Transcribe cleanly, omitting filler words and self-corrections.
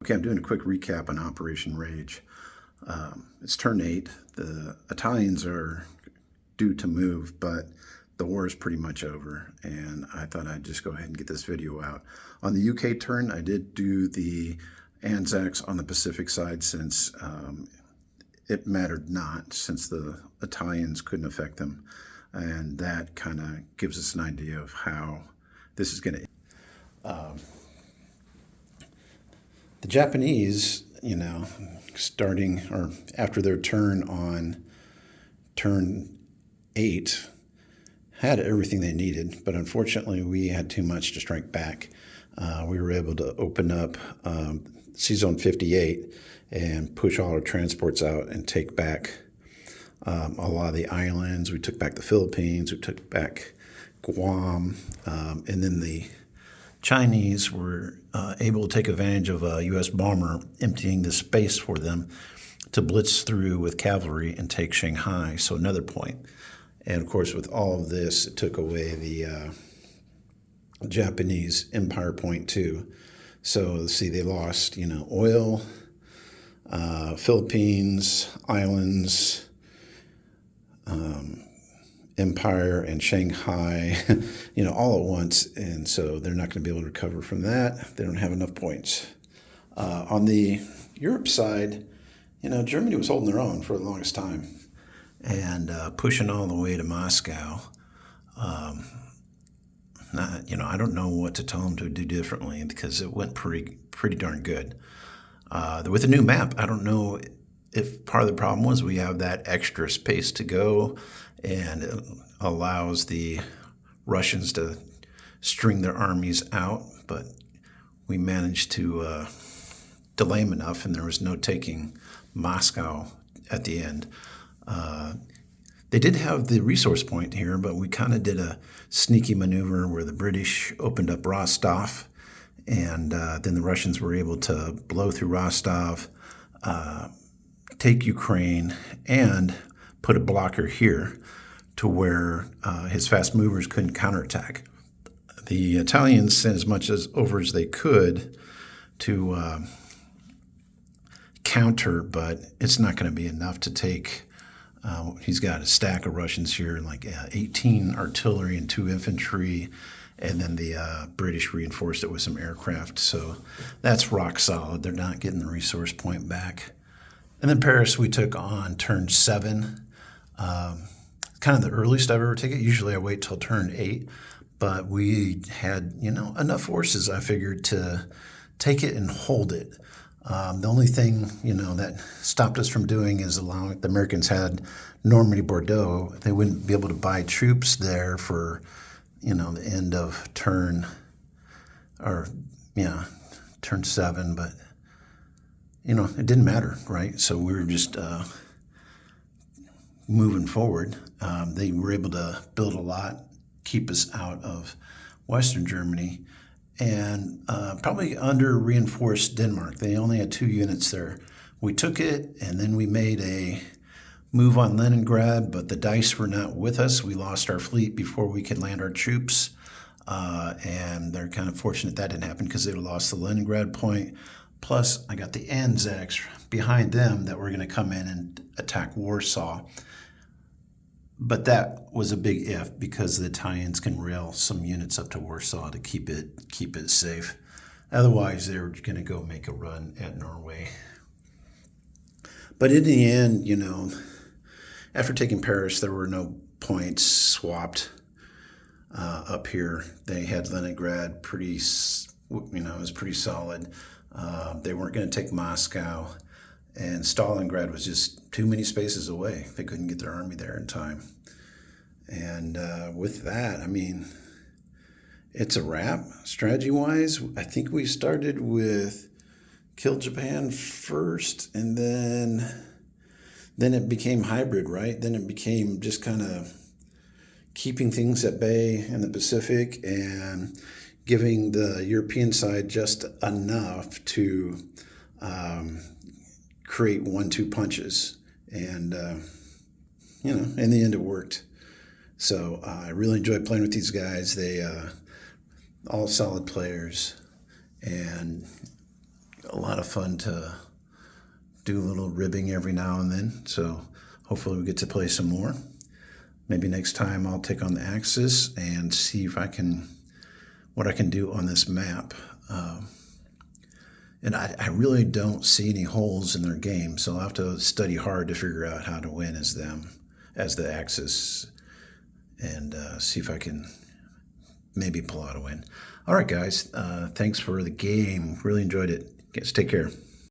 Okay, I'm doing a quick recap on Operation Rage. It's turn 8. The Italians are due to move, but the war is pretty much over, and I thought I'd just go ahead and get this video out. On the UK turn, I did do the Anzacs on the Pacific side since it mattered not, since the Italians couldn't affect them, and that kind of gives us an idea of how this is going to. The Japanese, starting or after their turn on turn 8, had everything they needed, but unfortunately we had too much to strike back. We were able to open up C-Zone 58 and push all our transports out and take back a lot of the islands. We took back the Philippines, we took back Guam, and then the Chinese were able to take advantage of a U.S. bomber emptying the space for them to blitz through with cavalry and take Shanghai, so another point. And, of course, with all of this, it took away the Japanese empire point, too. So, see, they lost, oil, Philippines, islands, empire, and Shanghai, all at once. And so they're not going to be able to recover from that. They don't have enough points. On the Europe side, Germany was holding their own for the longest time and pushing all the way to Moscow. I don't know what to tell them to do differently because it went pretty darn good. With the new map, I don't know if part of the problem was we have that extra space to go, and it allows the Russians to string their armies out, but we managed to delay them enough, and there was no taking Moscow at the end. They did have the resource point here, but we kind of did a sneaky maneuver where the British opened up Rostov, and then the Russians were able to blow through Rostov, take Ukraine, and put a blocker here to where his fast movers couldn't counterattack. The Italians sent as much over as they could to counter, but it's not going to be enough to take. He's got a stack of Russians here, like 18 artillery and 2 infantry, and then the British reinforced it with some aircraft. So that's rock solid. They're not getting the resource point back. And then Paris we took on turn 7. Kind of the earliest I've ever taken it. Usually I wait till turn 8, but we had, enough forces, I figured, to take it and hold it. The only thing, that stopped us from doing is allowing, the Americans had Normandy, Bordeaux. They wouldn't be able to buy troops there for, the end of turn 7, but, it didn't matter, right? So we were just moving forward. They were able to build a lot, keep us out of Western Germany, and probably under-reinforced Denmark. They only had 2 units there. We took it, and then we made a move on Leningrad, but the dice were not with us. We lost our fleet before we could land our troops, and they're kind of fortunate that didn't happen because they lost the Leningrad point. Plus, I got the Anzacs behind them that were going to come in and attack Warsaw. But that was a big if because the Italians can rail some units up to Warsaw to keep it safe. Otherwise, they were going to go make a run at Norway. But in the end, after taking Paris, there were no points swapped up here. They had Leningrad it was pretty solid. They weren't going to take Moscow, and Stalingrad was just too many spaces away. They couldn't get their army there in time. And with that, it's a wrap. Strategy-wise, I think we started with kill Japan first, and then it became hybrid, right? Then it became just kind of keeping things at bay in the Pacific and giving the European side just enough to create 1-2 punches. And, in the end it worked. So I really enjoyed playing with these guys. They all solid players, and a lot of fun to do a little ribbing every now and then. So hopefully we get to play some more. Maybe next time I'll take on the Axis and see if what I can do on this map. And I really don't see any holes in their game, so I'll have to study hard to figure out how to win as them, as the Axis, and see if I can maybe pull out a win. All right, guys. Thanks for the game. Really enjoyed it. Guys, take care.